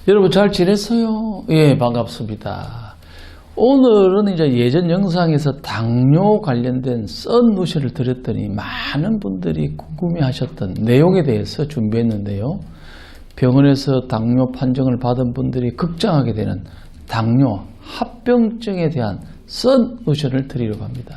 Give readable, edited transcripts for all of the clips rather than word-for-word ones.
여러분 잘 지냈어요? 예, 반갑습니다. 오늘은 이제 예전 영상에서 당뇨 관련된 썬 누시를 드렸더니 많은 분들이 궁금해 하셨던 내용에 대해서 준비했는데요. 병원에서 당뇨 판정을 받은 분들이 걱정하게 되는 당뇨 합병증에 대한 썬 누시를 드리려고 합니다.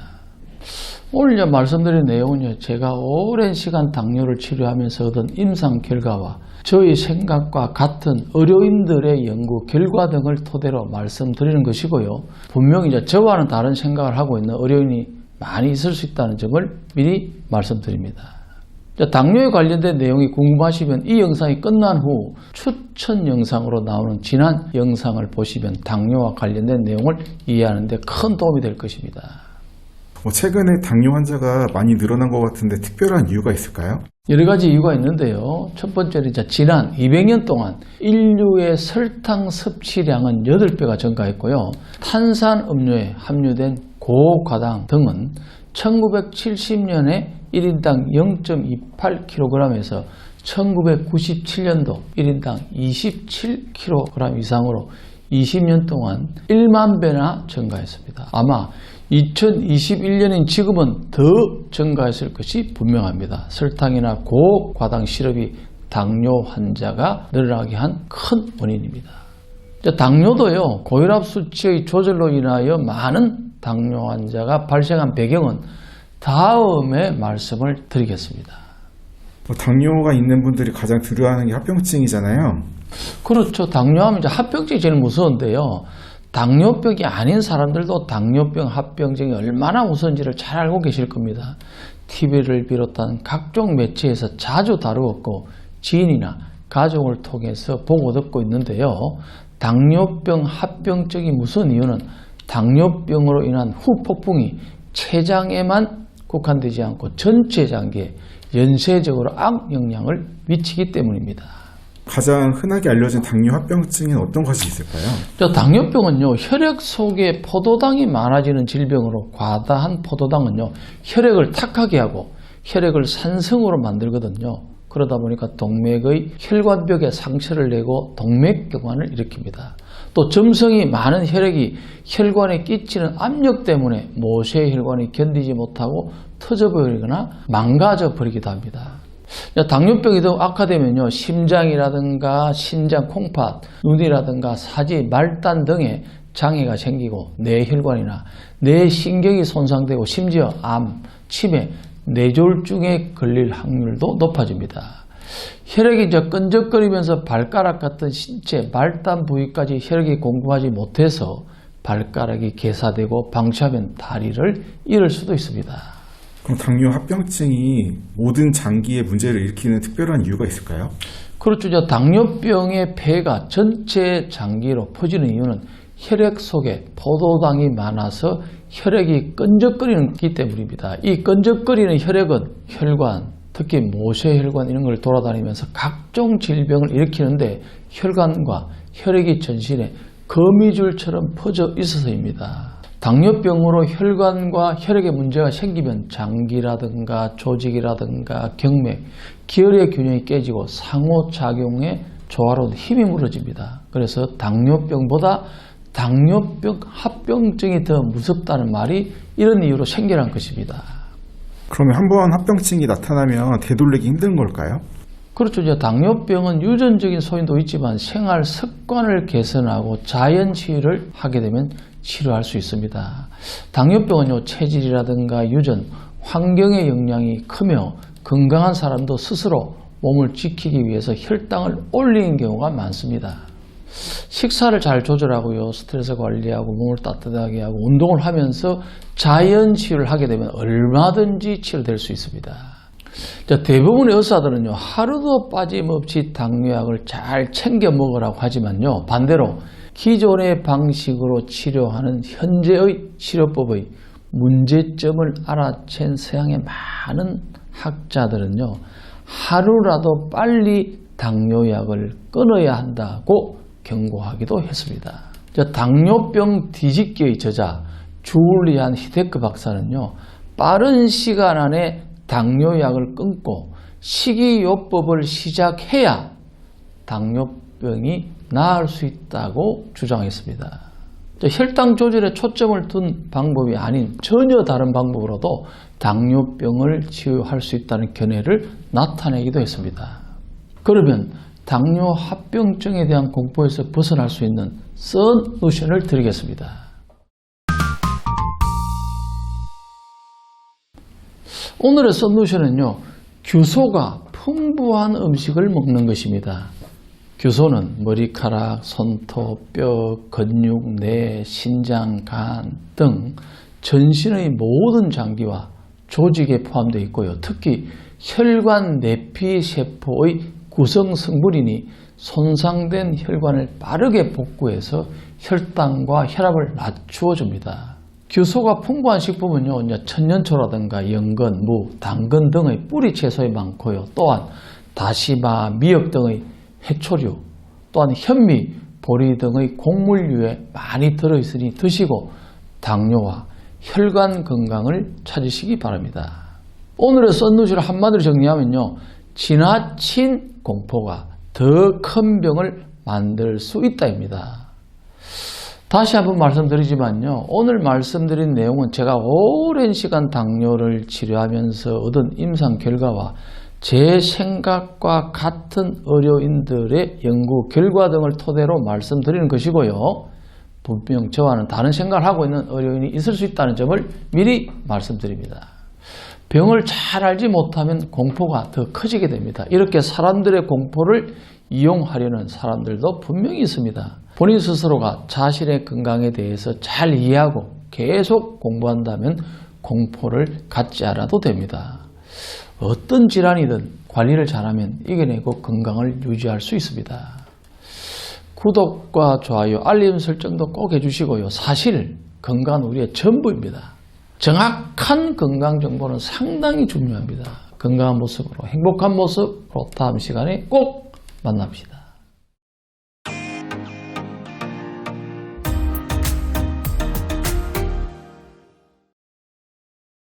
오늘 이제 말씀드린 내용은요, 제가 오랜 시간 당뇨를 치료하면서 얻은 임상 결과와 저희 생각과 같은 의료인들의 연구 결과 등을 토대로 말씀드리는 것이고요. 분명히 이제 저와는 다른 생각을 하고 있는 의료인이 많이 있을 수 있다는 점을 미리 말씀드립니다. 당뇨에 관련된 내용이 궁금하시면 이 영상이 끝난 후 추천 영상으로 나오는 지난 영상을 보시면 당뇨와 관련된 내용을 이해하는 데 큰 도움이 될 것입니다. 최근에 당뇨 환자가 많이 늘어난 것 같은데 특별한 이유가 있을까요? 여러 가지 이유가 있는데요. 첫 번째는 이제 지난 200년 동안 인류의 설탕 섭취량은 8배가 증가했고요. 탄산음료에 함유된 고과당 등은 1970년에 1인당 0.28kg에서 1997년도 1인당 27kg 이상으로 20년 동안 1만 배나 증가했습니다. 아마 2021년인 지금은 더 증가했을 것이 분명합니다. 설탕이나 고과당 시럽이 당뇨 환자가 늘어나게 한 큰 원인입니다. 당뇨도요, 고혈압 수치의 조절로 인하여 많은 당뇨 환자가 발생한 배경은 다음에 말씀을 드리겠습니다. 당뇨가 있는 분들이 가장 두려워하는 게 합병증이잖아요. 그렇죠. 당뇨하면 이제 합병증이 제일 무서운데요. 당뇨병이 아닌 사람들도 당뇨병, 합병증이 얼마나 무서운지를 잘 알고 계실 겁니다. TV를 비롯한 각종 매체에서 자주 다루었고 지인이나 가족을 통해서 보고 듣고 있는데요. 당뇨병, 합병증이 무서운 이유는 당뇨병으로 인한 후폭풍이 췌장에만 국한되지 않고 전체 장기에 연쇄적으로 악영향을 미치기 때문입니다. 가장 흔하게 알려진 당뇨 합병증에는 어떤 것이 있을까요? 당뇨병은요, 혈액 속에 포도당이 많아지는 질병으로 과다한 포도당은요, 혈액을 탁하게 하고 혈액을 산성으로 만들거든요. 그러다 보니까 동맥의 혈관벽에 상처를 내고 동맥경화를 일으킵니다. 또 점성이 많은 혈액이 혈관에 끼치는 압력 때문에 모세혈관이 견디지 못하고 터져버리거나 망가져 버리기도 합니다. 당뇨병이 더 악화되면요, 심장이라든가 신장 콩팥, 눈이라든가 사지, 말단 등에 장애가 생기고 뇌혈관이나 뇌신경이 손상되고 심지어 암, 치매, 뇌졸중에 걸릴 확률도 높아집니다. 혈액이 끈적거리면서 발가락 같은 신체 말단 부위까지 혈액이 공급하지 못해서 발가락이 괴사되고 방치하면 다리를 잃을 수도 있습니다. 그럼 당뇨 합병증이 모든 장기에 문제를 일으키는 특별한 이유가 있을까요? 그렇죠. 당뇨병의 폐가 전체 장기로 퍼지는 이유는 혈액 속에 포도당이 많아서 혈액이 끈적거리기 때문입니다. 이 끈적거리는 혈액은 혈관, 특히 모세혈관 이런 걸 돌아다니면서 각종 질병을 일으키는데 혈관과 혈액이 전신에 거미줄처럼 퍼져 있어서입니다. 당뇨병으로 혈관과 혈액에 문제가 생기면 장기라든가 조직이라든가 경맥, 기혈의 균형이 깨지고 상호작용에 조화로 힘이 무너집니다. 그래서 당뇨병보다 당뇨병 합병증이 더 무섭다는 말이 이런 이유로 생겨난 것입니다. 그러면 한번 합병증이 나타나면 되돌리기 힘든 걸까요? 그렇죠. 당뇨병은 유전적인 소인도 있지만 생활 습관을 개선하고 자연 치유를 하게 되면 치료할 수 있습니다. 당뇨병은요, 체질이라든가 유전, 환경의 영향이 크며 건강한 사람도 스스로 몸을 지키기 위해서 혈당을 올리는 경우가 많습니다. 식사를 잘 조절하고요, 스트레스 관리하고 몸을 따뜻하게 하고 운동을 하면서 자연 치유를 하게 되면 얼마든지 치료될 수 있습니다. 대부분의 의사들은요, 하루도 빠짐없이 당뇨약을 잘 챙겨 먹으라고 하지만요, 반대로 기존의 방식으로 치료하는 현재의 치료법의 문제점을 알아챈 서양의 많은 학자들은요, 하루라도 빨리 당뇨약을 끊어야 한다고 경고하기도 했습니다. 당뇨병 뒤집기의 저자 줄리안 히데크 박사는요, 빠른 시간 안에 당뇨약을 끊고 식이요법을 시작해야 당뇨 당뇨병이 나을 수 있다고 주장했습니다. 혈당 조절에 초점을 둔 방법이 아닌 전혀 다른 방법으로도 당뇨병을 치유할 수 있다는 견해를 나타내기도 했습니다. 그러면 당뇨 합병증에 대한 공포에서 벗어날 수 있는 솔루션을 드리겠습니다. 오늘의 솔루션은요, 규소가 풍부한 음식을 먹는 것입니다. 규소는 머리카락, 손톱, 뼈, 근육, 뇌, 신장, 간 등 전신의 모든 장기와 조직에 포함되어 있고요. 특히 혈관 내피세포의 구성 성분이니 손상된 혈관을 빠르게 복구해서 혈당과 혈압을 낮추어 줍니다. 규소가 풍부한 식품은요, 천년초라든가 연근, 무, 당근 등의 뿌리 채소에 많고요. 또한 다시마, 미역 등의 해초류, 또한 현미, 보리 등의 곡물류에 많이 들어있으니 드시고 당뇨와 혈관 건강을 찾으시기 바랍니다. 오늘의 썬누시를 한마디로 정리하면요, 지나친 공포가 더 큰 병을 만들 수 있다입니다. 다시 한번 말씀드리지만요, 오늘 말씀드린 내용은 제가 오랜 시간 당뇨를 치료하면서 얻은 임상 결과와 제 생각과 같은 의료인들의 연구 결과 등을 토대로 말씀드리는 것이고요. 분명 저와는 다른 생각을 하고 있는 의료인이 있을 수 있다는 점을 미리 말씀드립니다. 병을 잘 알지 못하면 공포가 더 커지게 됩니다. 이렇게 사람들의 공포를 이용하려는 사람들도 분명히 있습니다. 본인 스스로가 자신의 건강에 대해서 잘 이해하고 계속 공부한다면 공포를 갖지 않아도 됩니다. 어떤 질환이든 관리를 잘하면 이겨내고 건강을 유지할 수 있습니다. 구독과 좋아요, 알림 설정도 꼭 해주시고요. 사실 건강은 우리의 전부입니다. 정확한 건강 정보는 상당히 중요합니다. 건강한 모습으로, 행복한 모습으로 다음 시간에 꼭 만납시다.